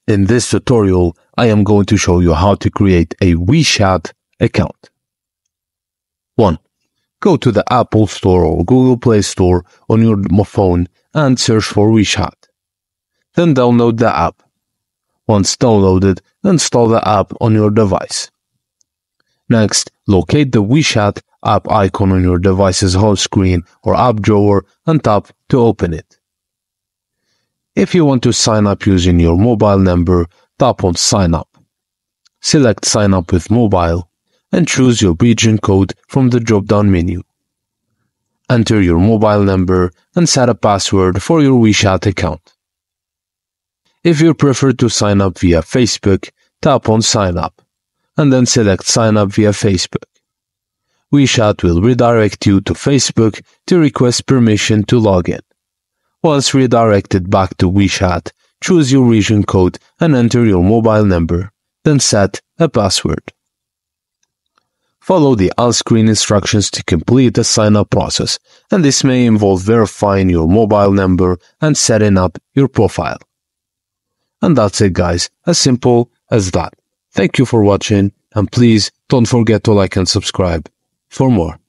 In this tutorial, I am going to show you how to create a WeChat account. 1. Go to the Apple Store or Google Play Store on your phone and search for WeChat. Then download the app. Once downloaded, install the app on your device. Next, locate the WeChat app icon on your device's home screen or app drawer and tap to open it. If you want to sign up using your mobile number, tap on Sign Up. Select Sign Up with Mobile and choose your region code from the drop-down menu. Enter your mobile number and set a password for your WeChat account. If you prefer to sign up via Facebook, tap on Sign Up and then select Sign Up via Facebook. WeChat will redirect you to Facebook to request permission to log in. Once redirected back to WeChat, choose your region code and enter your mobile number, then set a password. Follow the on-screen instructions to complete the sign-up process, and this may involve verifying your mobile number and setting up your profile. And that's it, guys, as simple as that. Thank you for watching, and please don't forget to like and subscribe for more.